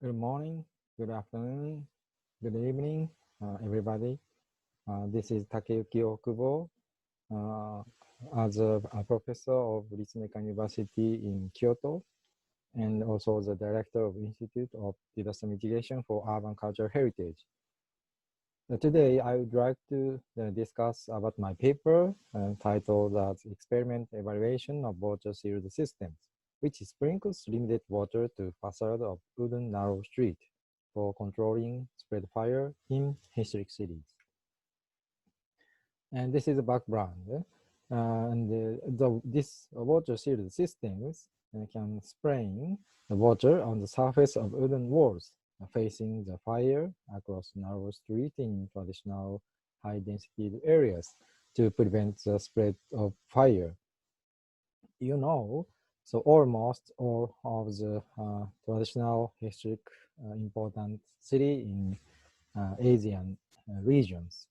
Good morning, good afternoon, good evening, everybody. This is Takeyuki OKUBO. As a professor of Ritsumeikan University in Kyoto, and also the director of Institute of Disaster Mitigation for Urban Cultural Heritage. Today, I would like to discuss about my paper titled as Experiment Evaluation of Water Sealed Systems, which sprinkles limited water to facade of wooden narrow street for controlling spread fire in historic cities. And this is the background. This water sealed systems can spray the water on the surface of wooden walls facing the fire across narrow street in traditional high density areas to prevent the spread of fire. So almost all of the traditional historic important city in Asian regions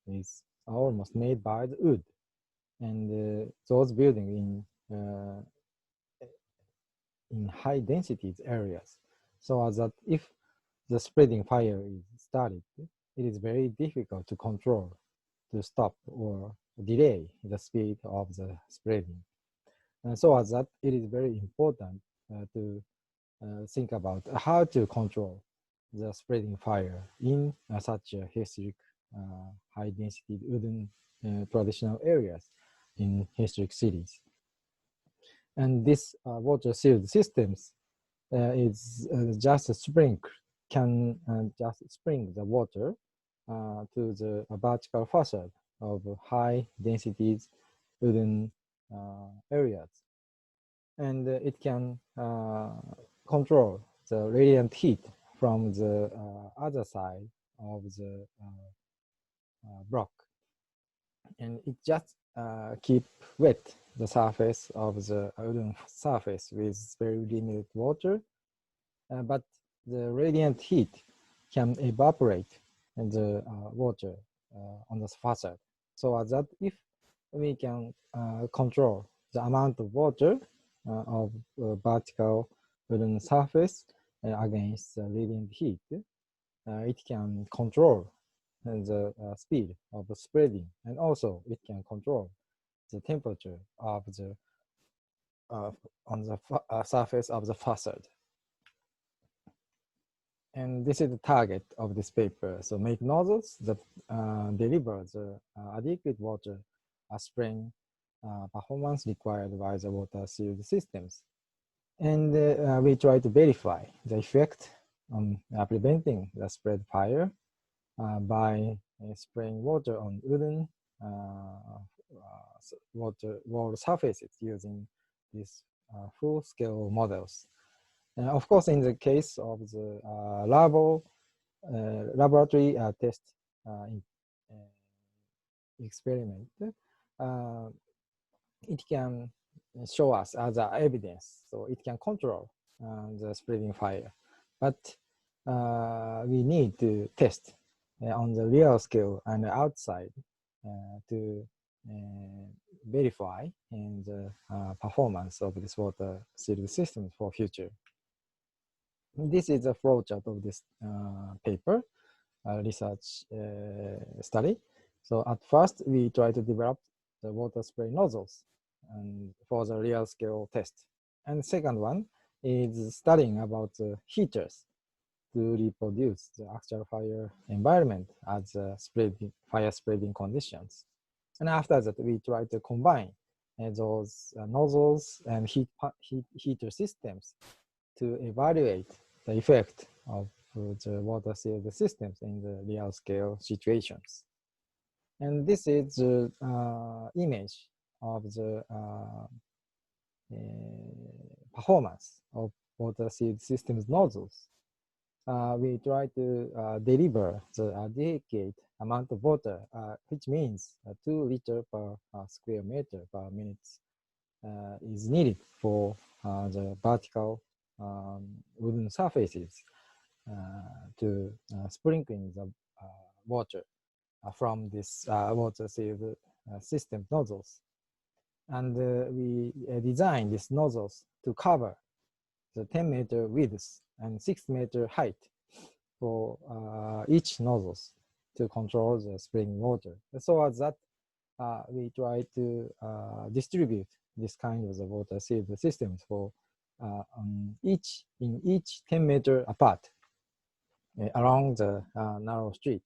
is almost made by the wood, and those buildings in high densities areas, so as that if the spreading fire is started, it is very difficult to control, to stop or delay the speed of the spreading. And so as that, it is very important to think about how to control the spreading fire in such a historic high density wooden traditional areas in historic cities. And this water sealed systems is just a sprinkle, can just spring the water to the vertical facade of high densities wooden areas. And it can control the radiant heat from the other side of the block. And it just keep wet the surface of the wooden surface with very limited water, but the radiant heat can evaporate the water on the facade. So that if we can control the amount of water of vertical wooden surface against the radiant heat, it can control the speed of the spreading, and also it can control the temperature of the on the surface of the facade. And this is the target of this paper. So make nozzles that deliver the adequate water spraying performance required by the water sealed systems. And we try to verify the effect on preventing the spread fire by spraying water on wooden water wall surfaces using these full-scale models. Of course, in the case of the laboratory test experiment, it can show us as evidence, so it can control the spreading fire. But we need to test on the real scale and outside to verify the performance of this water sealed system for future. This is a flowchart of this paper, research study. So at first, we try to develop the water spray nozzles and for the real scale test. And the second one is studying about heaters to reproduce the actual fire environment as fire spreading conditions. And after that, we try to combine those nozzles and heater systems to evaluate the effect of the water sealed systems in the real scale situations. And this is the image of the performance of water sealed systems nozzles. We try to deliver the adequate amount of water, which means 2 liters per square meter per minute is needed for the vertical wooden surfaces to sprinkling the water from this water sealed system nozzles. And we design these nozzles to cover the 10-meter width and 6-meter height for each nozzles to control the spring water. So as that, we try to distribute this kind of the water sealed systems for each 10-meter apart along the narrow street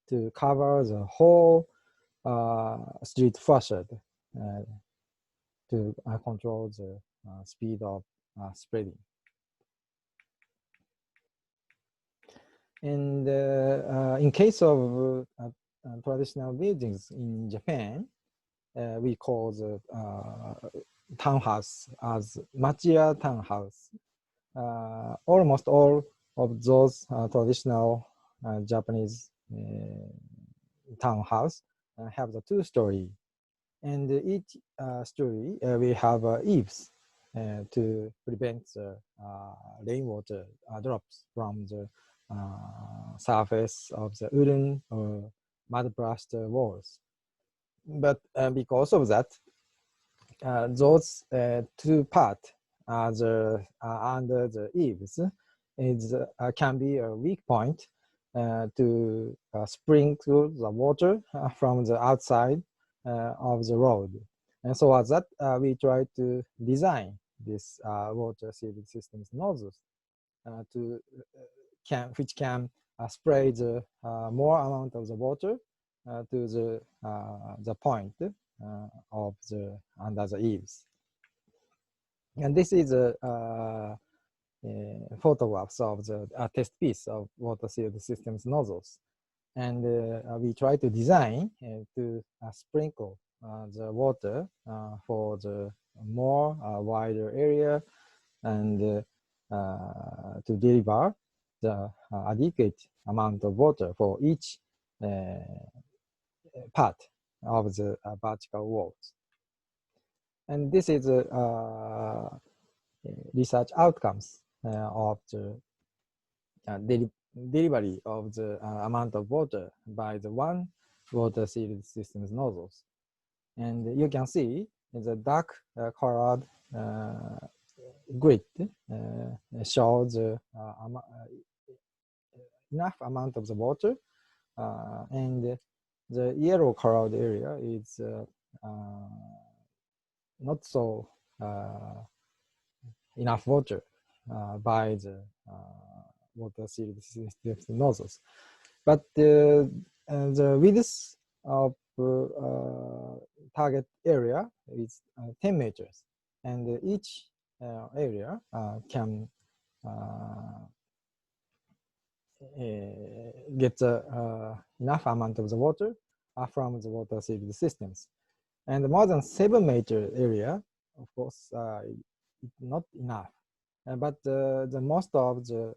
to cover the whole street facade to control the speed of spreading. And in case of traditional buildings in Japan, we call the townhouse as machiya townhouse. Almost all of those traditional Japanese townhouse have the 2-story, and each story we have eaves to prevent the rainwater drops from the surface of the wooden or mud plaster walls. But because of that, those 2 parts under the eaves can be a weak point to sprinkle the water from the outside of the road. And so as that, we try to design this water sealing systems nozzles which can spray the more amount of the water to the point of the under the eaves. And this is a photographs of the test piece of water sealed systems nozzles. And we try to design to sprinkle the water for the more wider area and to deliver the adequate amount of water for each part of the vertical walls. And this is research outcomes of the delivery of the amount of water by the one water sealed systems nozzles. And you can see the dark colored grid shows enough amount of the water, and the yellow colored area is not so enough water by the water sealed systems nozzles. But the width of target area is 10 meters, and each area can get enough amount of the water from the water sealed systems. And more than 7-meter area, of course, it's not enough. But the most of the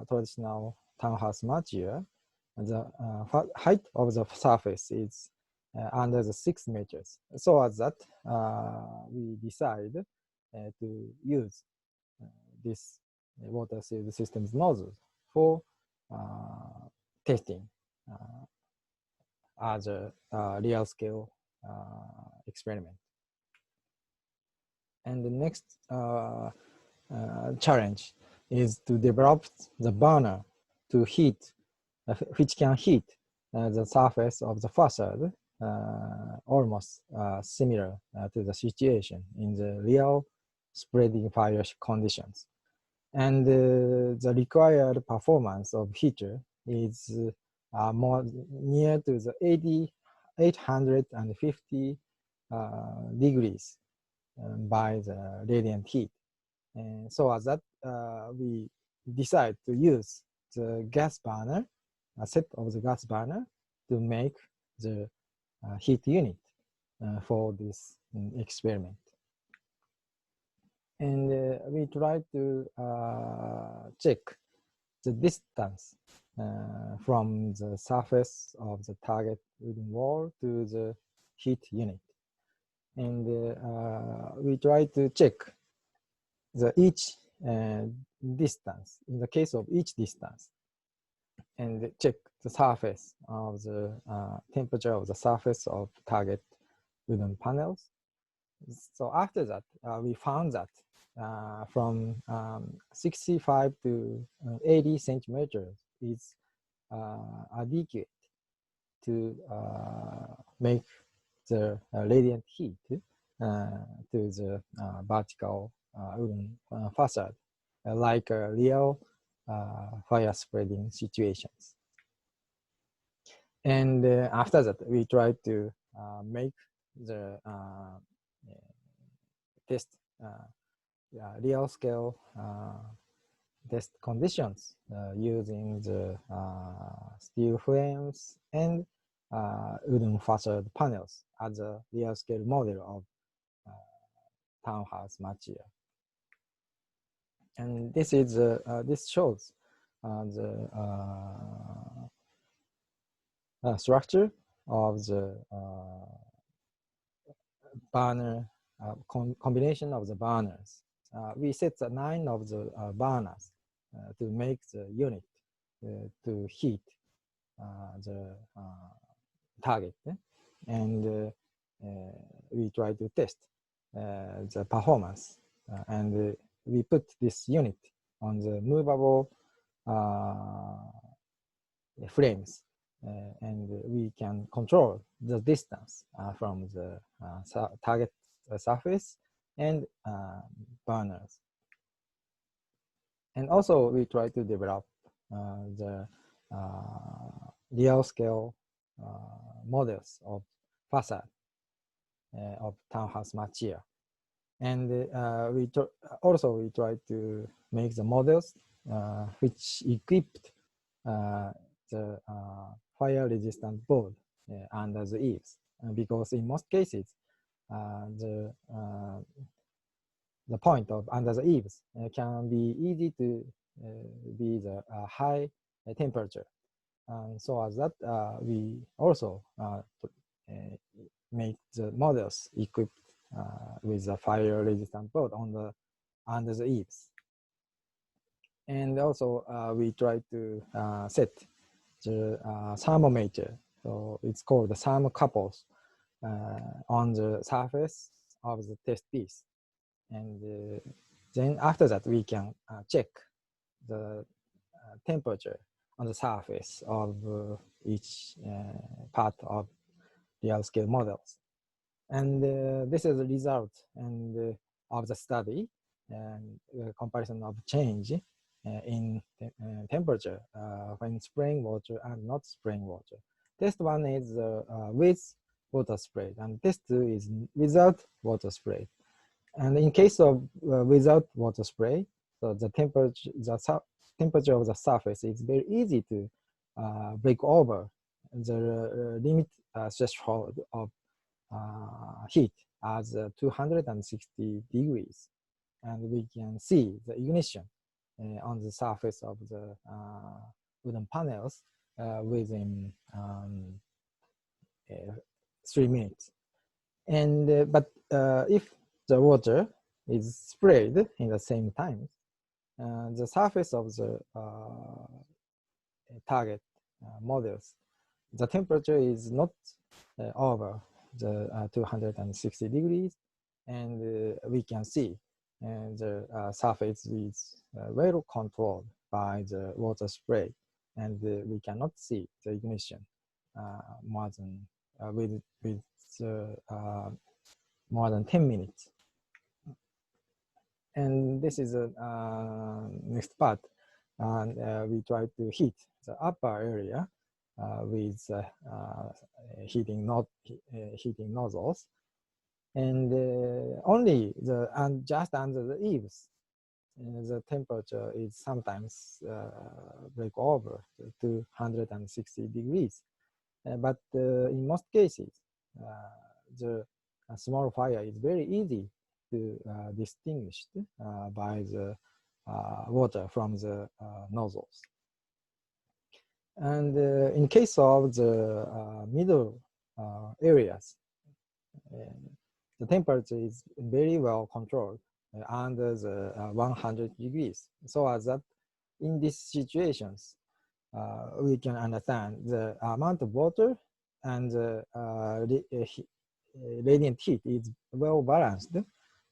traditional townhouse material, the height of the surface is under the 6 meters. So as that, we decide to use this water sealed systems nozzles for testing as a real scale experiment. And the next challenge is to develop the burner to heat, which can heat the surface of the facade almost similar to the situation in the real spreading fire conditions. And the required performance of heater is more near to the 850 degrees by the radiant heat. And so as that, we decide to use the gas burner, a set of the gas burner, to make the heat unit for this experiment. And we try to check the distance from the surface of the target wooden wall to the heat unit. And we try to check each distance, in the case of each distance, and check the surface of the temperature of the surface of target wooden panels. So after that, we found that from 65 to 80 centimeters is adequate to make the radiant heat to the vertical wooden facade, like real fire spreading situations. And after that, we try to make the test real scale test conditions using the steel frames and wooden facade panels as a real scale model of townhouse material. And this is this shows the structure of the burner combination of the burners. We set the 9 of the burners to make the unit to heat the target, and we try to test the performance, and we put this unit on the movable frames, and we can control the distance from the target surface and burners. And also we try to develop the real scale models of facade of townhouse material. And we try to make the models which equipped the fire resistant board under the eaves, because in most cases the point of under the eaves can be easy to be the high temperature, so as that we also make the models equipped with a fire resistant board on the under the eaves. And also we try to set the thermometer, so it's called the thermocouples, on the surface of the test piece. And then after that we can check the temperature on the surface of each part of real scale models. And this is the result and of the study and comparison of change in temperature when spraying water and not spraying water. Test 1 is with water sprayed, and test 2 is without water sprayed. And in case of without water spray, so the temperature of the surface is very easy to break over the limit threshold of heat as 260 degrees, and we can see the ignition on the surface of the wooden panels within 3 minutes. And but if the water is sprayed in the same time, the surface of the target models, the temperature is not over the 260 degrees, and we can see the surface is well controlled by the water spray, and we cannot see the ignition more than with more than 10 minutes. And this is the next part, and we try to heat the upper area with heating nozzles, and only just under the eaves the temperature is sometimes break over to 260 degrees, but in most cases the small fire is very easy to distinguish by the water from the nozzles. And in case of the middle areas, the temperature is very well controlled under the 100 degrees, so as that in these situations we can understand the amount of water and the radiant heat is well balanced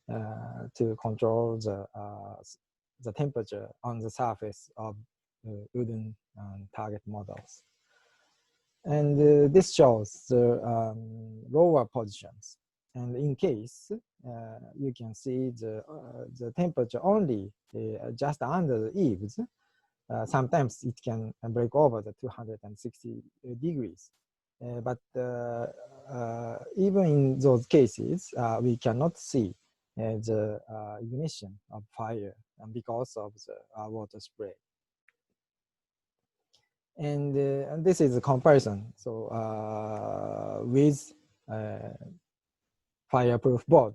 to control the temperature on the surface of wooden target models. And this shows the lower positions. And in case you can see the temperature only just under the eaves, sometimes it can break over the 260 degrees. But even in those cases, we cannot see the ignition of fire because of the water spray. And this is a comparison. So with fireproof board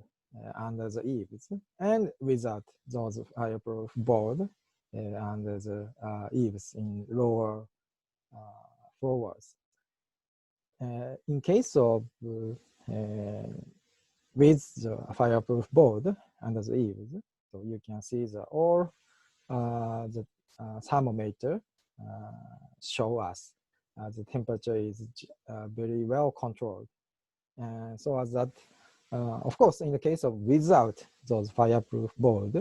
under the eaves, and without those fireproof board under the eaves in lower floors. In case of with the fireproof board under the eaves, so you can see the thermometer show us the temperature is very well controlled. And so as that, of course, in the case of without those fireproof board,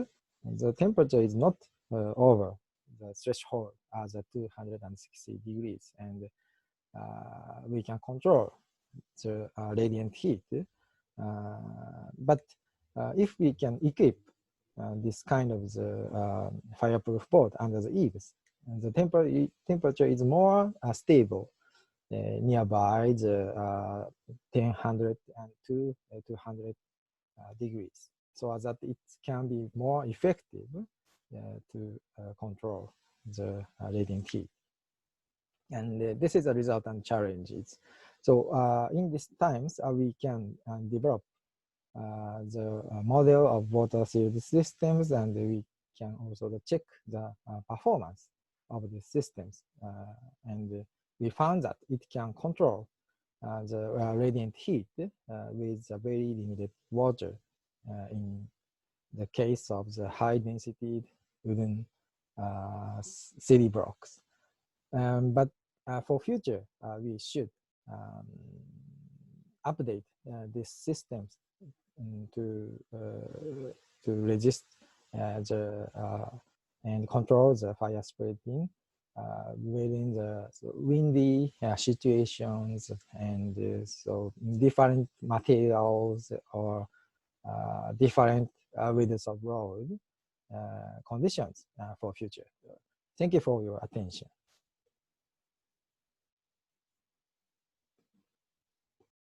the temperature is not over the threshold as 260 degrees, and we can control the radiant heat. But if we can equip this kind of the fireproof board under the eaves, and the temperature is more stable nearby the 100 and 200 degrees, so that it can be more effective to control the radiant heat. And this is a result and challenges. So in these times, we can develop the model of water sealed systems, and we can also check the performance of the systems. And we found that it can control the radiant heat with very limited water in the case of the high density wooden city blocks. But for future, we should update these systems to resist and control the fire spreading within the windy situations, and so different materials or different widths of road conditions for future. Thank you for your attention.